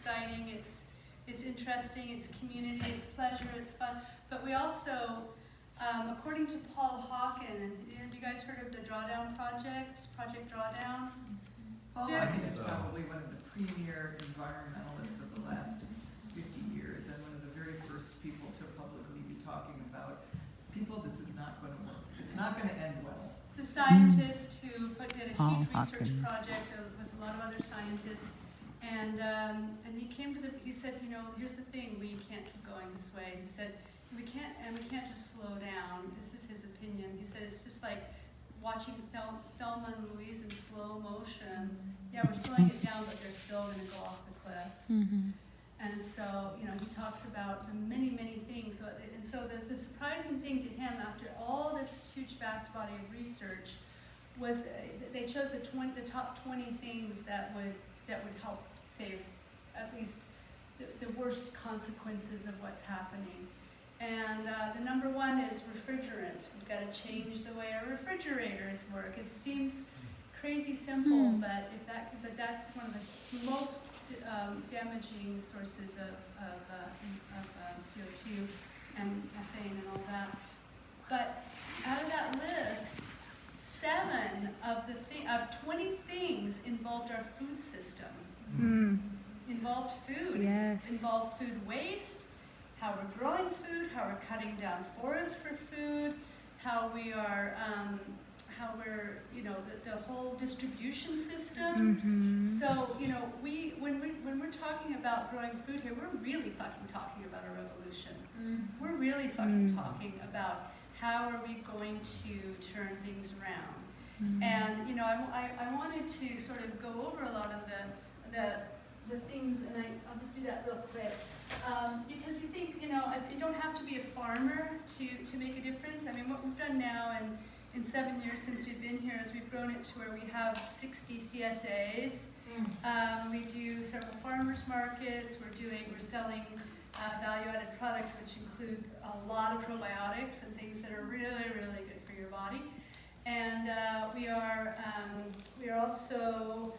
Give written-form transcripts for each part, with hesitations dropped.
exciting, it's interesting, it's community, it's pleasure, it's fun. But we also, according to Paul Hawken, and have you guys heard of the Drawdown Project, Project Drawdown? Paul Hawken is probably one of the premier environmentalists of the last 50 years, and one of the very first people to publicly be talking about, people, this is not going to work. It's not going to end well. It's a scientist who did a huge research project with a lot of other scientists, and he came to he said, you know, here's the thing, we can't keep going this way. He said, we can't just slow down. This is his opinion. He said, it's just like watching Thelma and Louise in slow motion. Yeah, we're slowing it down, but they're still going to go off the cliff. Mm-hmm. And so, you know, he talks about the many, many things. And so the surprising thing to him, after all this huge, vast body of research, was they chose the top 20 things that would help save at least the worst consequences of what's happening. And the number one is refrigerant. We've got to change the way our refrigerators work. It seems crazy simple, but that's one of the most damaging sources of CO2 and methane and all that. But out of that list, 7 of 20 things involved our food system. Involved food. Yes. Involved food waste, how we're growing food, how we're cutting down forests for food, how we're, you know, the whole distribution system. So, you know, when we're talking about growing food here, we're really fucking talking about a revolution. We're really fucking talking about how are we going to turn things around. And, you know, I wanted to sort of go over a lot of the things, and I'll just do that real quick. Because you think, you know, you don't have to be a farmer to make a difference. I mean, what we've done now in 7 years since we've been here is we've grown it to where we have 60 CSAs. We do several farmers markets. We're selling value-added products, which include a lot of probiotics and things that are really, really good for your body. And we are also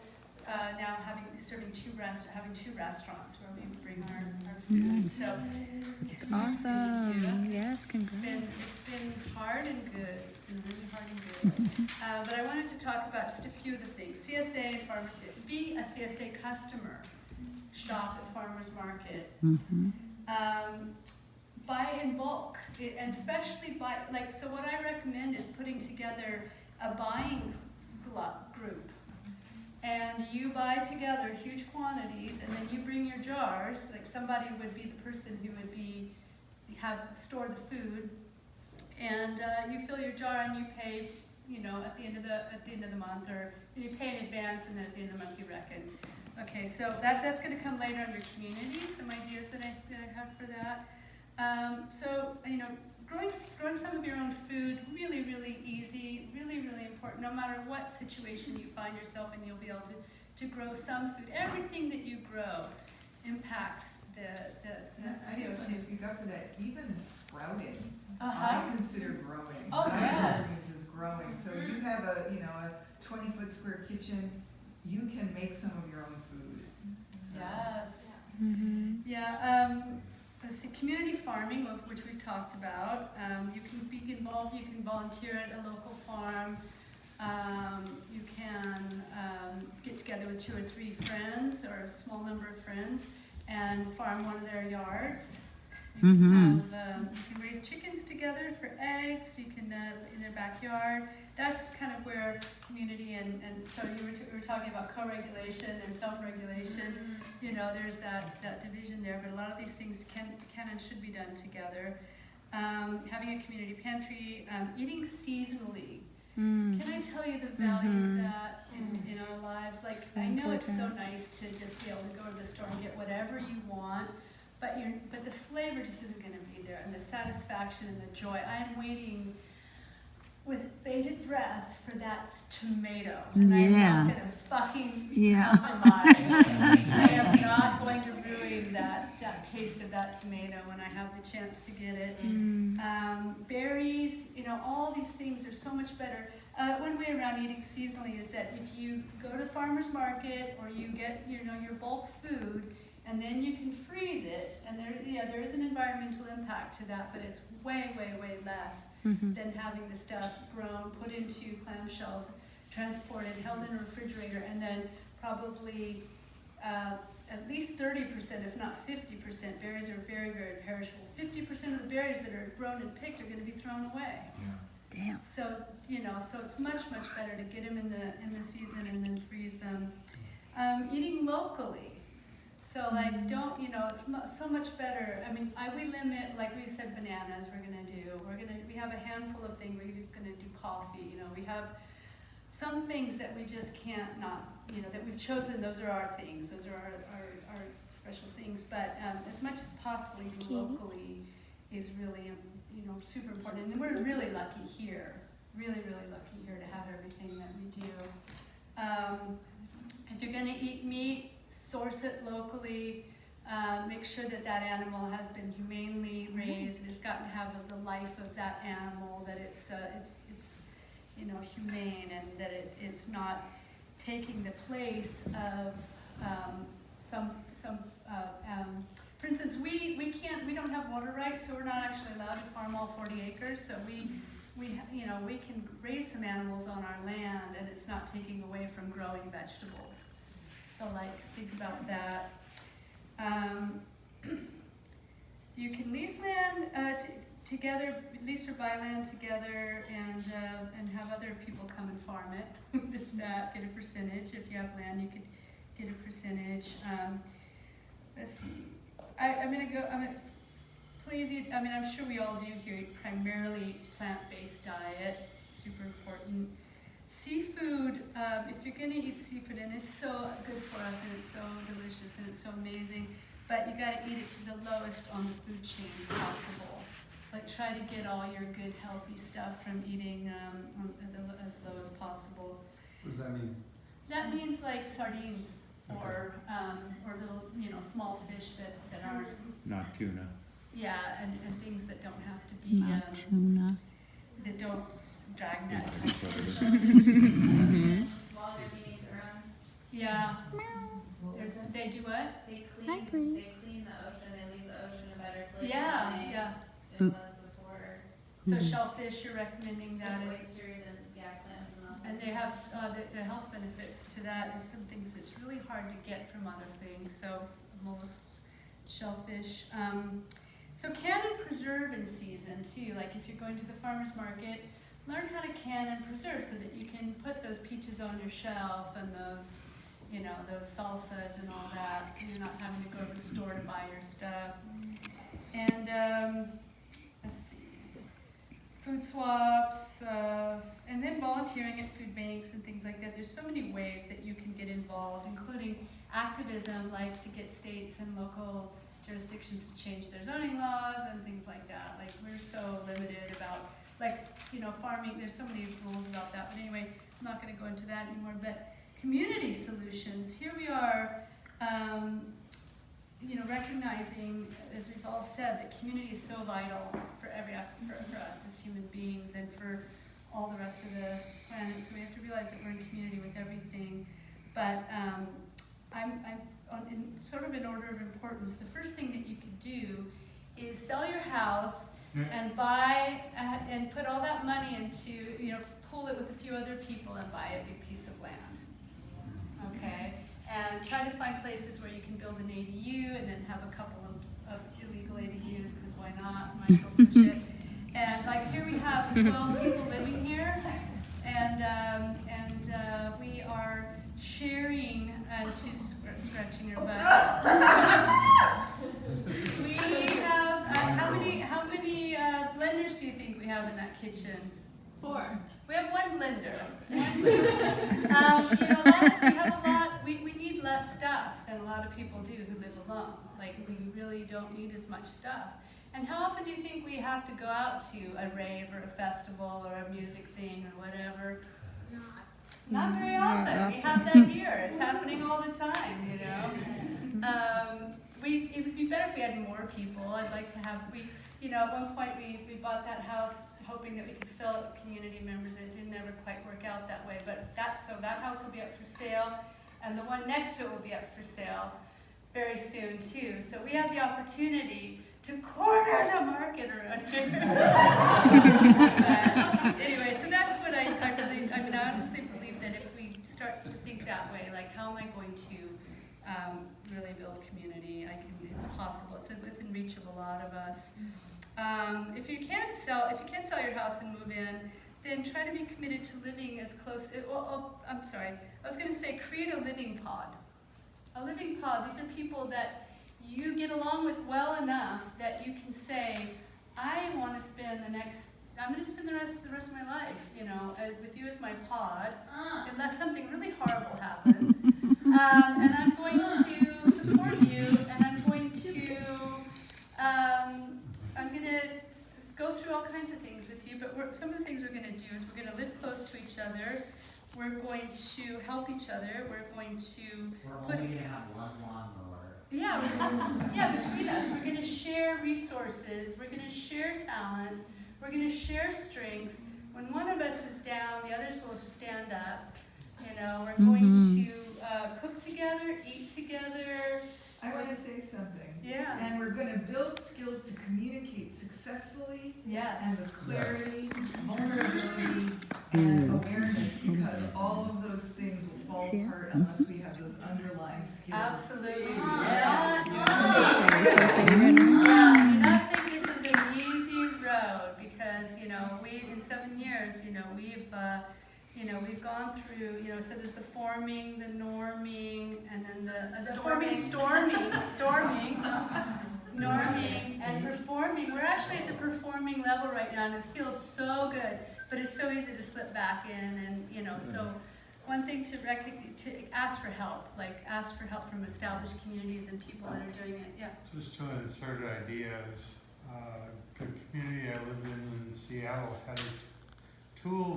now having two restaurants where we bring our food. Nice. So it's awesome. Yes, congrats. It's been hard and good. It's been really hard and good. But I wanted to talk about just a few of the things. CSA and farmers. Be a CSA customer. Shop at farmers market. Buy in bulk, and especially buy, like, so what I recommend is putting together a buying group. And you buy together huge quantities, and then you bring your jars. Like, somebody would be the person who would store the food, and you fill your jar and you pay, you know, at the end of the month, or you pay in advance, and then at the end of the month you reckon. Okay, so that's going to come later under community. Some ideas that I have for that. So, you know, growing some of your own food, really, really easy, really, really important. No matter what situation you find yourself in, you'll be able to grow some food. Everything that you grow impacts the CO2. I just want to speak up for that. Even sprouting, I consider growing. Oh, yes. Is growing. So you have a 20-foot square kitchen. You can make some of your own food. So. Yes. Yeah. Let's see, community farming, which we've talked about. You can be involved. You can volunteer at a local farm. You can get together with 2 or 3 friends, or a small number of friends, and farm one of their yards. You can raise chickens together for eggs. You can in their backyard. That's kind of where community and so we were talking about co-regulation and self-regulation. You know, there's that division there, but a lot of these things can and should be done together. Having a community pantry, eating seasonally. Can I tell you the value of that in our lives? Like, I know it's so nice to just be able to go to the store and get whatever you want, but the flavor just isn't going to be there, and the satisfaction and the joy. I am waiting with bated breath for that tomato, and I'm not going to fucking compromise. I am not going to ruin that taste of that tomato when I have the chance to get it. Berries, you know, all these things are so much better. One way around eating seasonally is that if you go to the farmer's market or you get, you know, your bulk food, and then you can freeze it, and there is an environmental impact to that, but it's way, way, way less than having the stuff grown, put into clamshells, transported, held in a refrigerator, and then probably at least 30%, if not 50%, berries are very, very perishable. 50% of the berries that are grown and picked are going to be thrown away. Damn. So, so it's much, much better to get them in the season and then freeze them. Eating locally. So like, don't, it's so much better. I mean, we limit, like we said, bananas we're gonna do. We have a handful of things. We're gonna do coffee. We have some things that we just can't not, that we've chosen. Those are our things. Those are our special things. But as much as possible, eating locally is really, super important. And we're really lucky here. Really, really lucky here to have everything that we do. If you're gonna eat meat, source it locally. Make sure that that animal has been humanely raised and it's gotten to have the life of that animal, that it's humane, and that it's not taking the place of for instance, we don't have water rights, so we're not actually allowed to farm all 40 acres. So we can raise some animals on our land, and it's not taking away from growing vegetables. So think about that. You can lease land together, lease or buy land together, and have other people come and farm it. There's that. Get a percentage. If you have land, you could get a percentage. Let's see. Please eat. I'm sure we all do here. Eat primarily plant-based diet. Super important. Seafood, if you're going to eat seafood, and it's so good for us, and it's so delicious, and it's so amazing, but you got to eat it the lowest on the food chain possible. Try to get all your good, healthy stuff from eating as low as possible. What does that mean? That means like sardines or little, small fish that aren't. Not tuna. Yeah, and things that don't have to be. Not tuna. That don't dragnet. While they're being thrown, Yeah. They do what? they Hi, clean Cody. the ocean, they leave the ocean a better place Yeah, than yeah. it was before. So shellfish, you're recommending that With as, oysters and clams and all. and they have the health benefits to that is some things that's really hard to get from other things. So mollusks, shellfish. So can and preserve in season too. Like if you're going to the farmer's market, learn how to can and preserve so that you can put those peaches on your shelf and those, those salsas and all that, so you're not having to go to the store to buy your stuff. And let's see, food swaps, and then volunteering at food banks and things like that. There's so many ways that you can get involved, including activism, like to get states and local jurisdictions to change their zoning laws and things like that. Like we're so limited about, farming, there's so many rules about that. But anyway, I'm not going to go into that anymore. But community solutions, here we are, recognizing, as we've all said, that community is so vital for for us as human beings and for all the rest of the planet. So we have to realize that we're in community with everything. But in order of importance, the first thing that you could do is sell your house and buy and put all that money into, pool it with a few other people and buy a big piece of land. Okay? And try to find places where you can build an ADU and then have a couple of illegal ADUs, because why not? Might as well push it. And here we have 12 people living here, and we are sharing, and she's scratching her butt. We have, how many blenders do you think we have in that kitchen? 4. We have one blender. We have a lot, we need less stuff than a lot of people do who live alone. We really don't need as much stuff. And how often do you think we have to go out to a rave or a festival or a music thing or whatever? Not very often. We have that here. It's happening all the time, It would be better if we had more people. I'd like to have, at one point we bought that house hoping that we could fill it with community members. It didn't ever quite work out that way. But that house will be up for sale, and the one next to it will be up for sale. very soon too. So we have the opportunity to corner the market around here. But anyway, so that's what I honestly believe that if we start to think that way, like how am I going to really build community? It's possible. It's within reach of a lot of us. If you can't sell your house and move in, then try to be committed to living as close. I'm sorry. I was going to say create a living pod. A living pod. These are people that you get along with well enough that you can say, I want to spend I'm going to spend the rest of my life, with you as my pod, unless something really horrible happens. And I'm going to support you, and I'm going to go through all kinds of things with you. But some of the things we're going to do is we're going to live close to each other. We're going to help each other. We're going to We're only going to have one lawnmower. Yeah, between us, we're going to share resources. We're going to share talents. We're going to share strengths. When one of us is down, the others will stand up. We're going to cook together, eat together. I want to say something. Yeah. And we're going to build skills to communicate successfully. Yes. And with clarity, vulnerability, and awareness, because all of those things will fall apart unless we have those underlying skills. Absolutely. Yes. Yeah. Do not think this is an easy road because, in 7 years, we've gone through, so there's the forming, the norming, and then the norming, and performing. We're actually at the performing level right now, and it feels so good, but it's so easy to slip back in, and, so one thing to ask for help, ask for help from established communities and people that are doing it, yeah. Just to insert ideas, the community I lived in Seattle had a tool